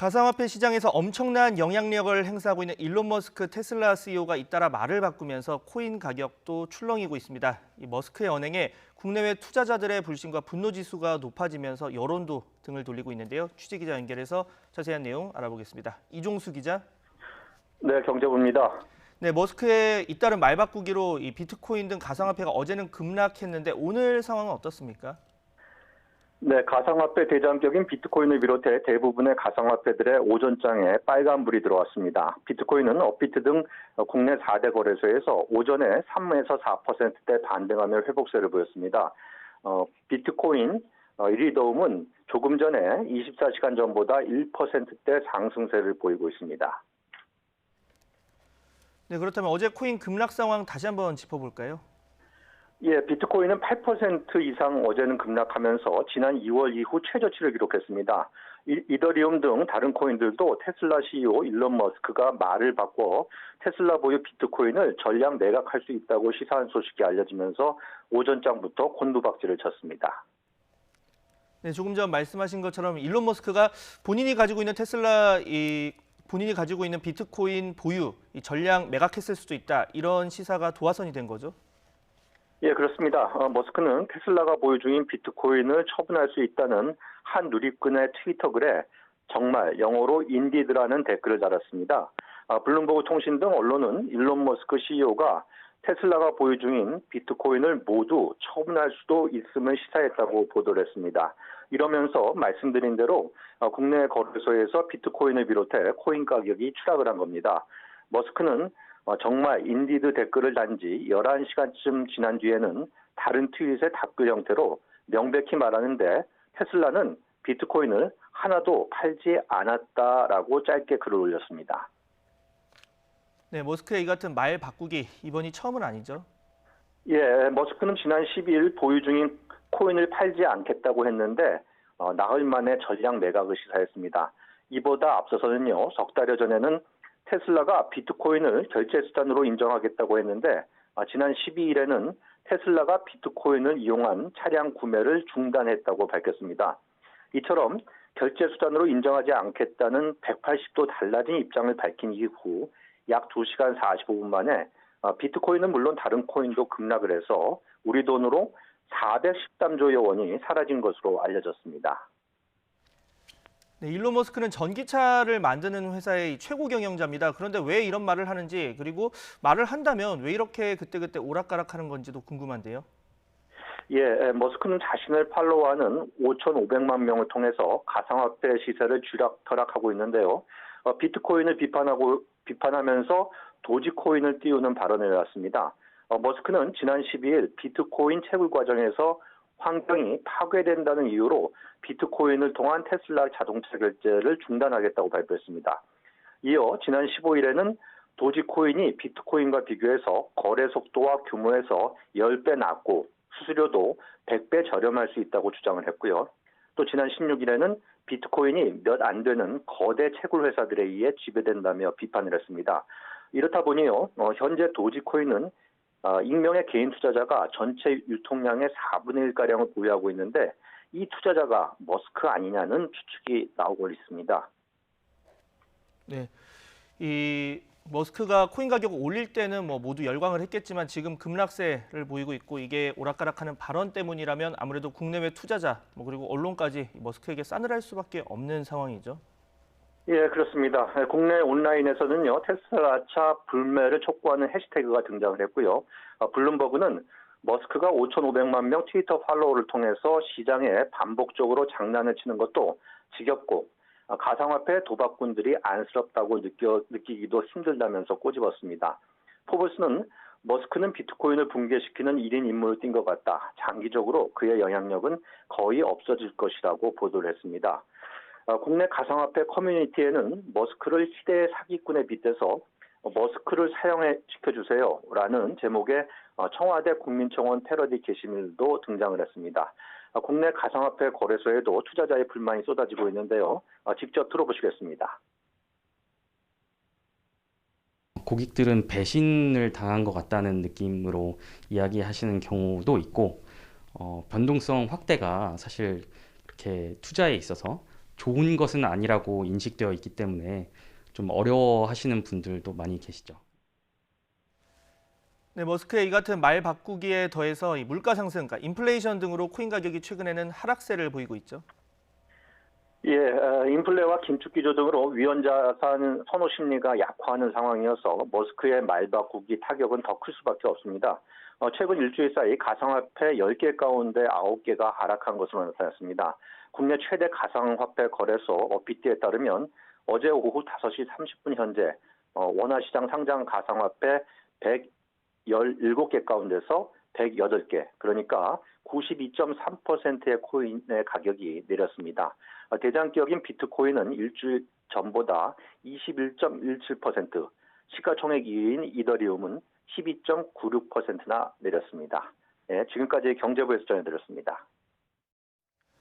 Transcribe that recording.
가상화폐 시장에서 엄청난 영향력을 행사하고 있는 일론 머스크 테슬라 CEO가 잇따라 말을 바꾸면서 코인 가격도 출렁이고 있습니다. 이 머스크의 언행에 국내외 투자자들의 불신과 분노 지수가 높아지면서 여론도 등을 돌리고 있는데요. 취재기자 연결해서 자세한 내용 알아보겠습니다. 이종수 기자. 네, 경제부입니다. 네, 머스크의 잇따른 말 바꾸기로 이 비트코인 등 가상화폐가 어제는 급락했는데 오늘 상황은 어떻습니까? 네, 가상화폐 대장격인 비트코인을 비롯해 대부분의 가상화폐들의 오전장에 빨간불이 들어왔습니다. 비트코인은 업비트 등 국내 4대 거래소에서 오전에 3에서 4%대 반등하며 회복세를 보였습니다. 비트코인 이리더움은 조금 전에 24시간 전보다 1%대 상승세를 보이고 있습니다. 네, 그렇다면 어제 코인 급락 상황 다시 한번 짚어볼까요? 예, 비트코인은 8% 이상 어제는 급락하면서 지난 2월 이후 최저치를 기록했습니다. 이더리움 등 다른 코인들도 테슬라 CEO 일론 머스크가 말을 바꿔 테슬라 보유 비트코인을 전량 매각할 수 있다고 시사한 소식이 알려지면서 오전장부터 곤두박질을 쳤습니다. 네, 조금 전 말씀하신 것처럼 일론 머스크가 본인이 가지고 있는 본인이 가지고 있는 비트코인 보유 전량 매각했을 수도 있다, 이런 시사가 도화선이 된 거죠? 예, 그렇습니다. 머스크는 테슬라가 보유 중인 비트코인을 처분할 수 있다는 한 누리꾼의 트위터 글에 정말 영어로 인디드라는 댓글을 달았습니다. 블룸버그 통신 등 언론은 일론 머스크 CEO가 테슬라가 보유 중인 비트코인을 모두 처분할 수도 있음을 시사했다고 보도를 했습니다. 이러면서 말씀드린 대로 국내 거래소에서 비트코인을 비롯해 코인 가격이 추락을 한 겁니다. 머스크는 정말 인디드 댓글을 단 지 11시간쯤 지난 뒤에는 다른 트윗의 답글 형태로 명백히 말하는데 테슬라는 비트코인을 하나도 팔지 않았다라고 짧게 글을 올렸습니다. 네, 머스크의 이 같은 말 바꾸기 이번이 처음은 아니죠? 예, 머스크는 지난 12일 보유 중인 코인을 팔지 않겠다고 했는데 나흘 만에 전량 매각을 시사했습니다. 이보다 앞서서는요, 석 달여 전에는 테슬라가 비트코인을 결제 수단으로 인정하겠다고 했는데 지난 12일에는 테슬라가 비트코인을 이용한 차량 구매를 중단했다고 밝혔습니다. 이처럼 결제 수단으로 인정하지 않겠다는 180도 달라진 입장을 밝힌 이후 약 2시간 45분 만에 비트코인은 물론 다른 코인도 급락을 해서 우리 돈으로 413조여 원이 사라진 것으로 알려졌습니다. 네, 일론 머스크는 전기차를 만드는 회사의 최고 경영자입니다. 그런데 왜 이런 말을 하는지, 그리고 말을 한다면 왜 이렇게 그때그때 오락가락하는 건지도 궁금한데요. 예, 머스크는 자신을 팔로우하는 5,500만 명을 통해서 가상화폐 시세를 쥐락펴락하고 있는데요. 비트코인을 비판하면서 도지코인을 띄우는 발언을 해왔습니다. 머스크는 지난 12일 비트코인 채굴 과정에서 환경이 파괴된다는 이유로 비트코인을 통한 테슬라 자동차 결제를 중단하겠다고 발표했습니다. 이어 지난 15일에는 도지코인이 비트코인과 비교해서 거래 속도와 규모에서 10배 낮고 수수료도 100배 저렴할 수 있다고 주장을 했고요. 또 지난 16일에는 비트코인이 몇 안 되는 거대 채굴 회사들에 의해 지배된다며 비판을 했습니다. 이렇다 보니요, 현재 도지코인은 익명의 개인 투자자가 전체 유통량의 4분의 1가량을 보유하고 있는데 이 투자자가 머스크 아니냐는 추측이 나오고 있습니다. 네, 이 머스크가 코인 가격을 올릴 때는 모두 열광을 했겠지만 지금 급락세를 보이고 있고, 이게 오락가락하는 발언 때문이라면 아무래도 국내외 투자자 그리고 언론까지 머스크에게 싸늘할 수밖에 없는 상황이죠. 예, 그렇습니다. 국내 온라인에서는요, 테슬라차 불매를 촉구하는 해시태그가 등장을 했고요. 블룸버그는 머스크가 5,500만 명 트위터 팔로워를 통해서 시장에 반복적으로 장난을 치는 것도 지겹고 가상화폐 도박꾼들이 안쓰럽다고 느끼기도 힘들다면서 꼬집었습니다. 포브스는 머스크는 비트코인을 붕괴시키는 1인 인물을 띈 것 같다. 장기적으로 그의 영향력은 거의 없어질 것이라고 보도를 했습니다. 국내 가상화폐 커뮤니티에는 머스크를 시대의 사기꾼에 빗대서 머스크를 사형에 지켜주세요라는 제목의 청와대 국민청원 패러디 게시물도 등장을 했습니다. 국내 가상화폐 거래소에도 투자자의 불만이 쏟아지고 있는데요. 직접 들어보시겠습니다. 고객들은 배신을 당한 것 같다는 느낌으로 이야기하시는 경우도 있고, 변동성 확대가 사실 이렇게 투자에 있어서 좋은 것은 아니라고 인식되어 있기 때문에 좀 어려워하시는 분들도 많이 계시죠. 네, 머스크의 이 같은 말 바꾸기에 더해서 이 물가 상승, 그러니까 인플레이션 등으로 코인 가격이 최근에는 하락세를 보이고 있죠. 예, 인플레와 긴축 기조 등으로 위헌자산 선호 심리가 약화하는 상황이어서 머스크의 말 바꾸기 타격은 더 클 수밖에 없습니다. 최근 일주일 사이 가상화폐 10개 가운데 9개가 하락한 것으로 나타났습니다. 국내 최대 가상화폐 거래소 어피티에 따르면 어제 오후 5시 30분 현재 원화시장 상장 가상화폐 117개 가운데서 108개, 그러니까 92.3%의 코인의 가격이 내렸습니다. 대장격인 비트코인은 일주일 전보다 21.17%, 시가총액 2위인 이더리움은 12.96%나 내렸습니다. 네, 지금까지 경제부에서 전해드렸습니다.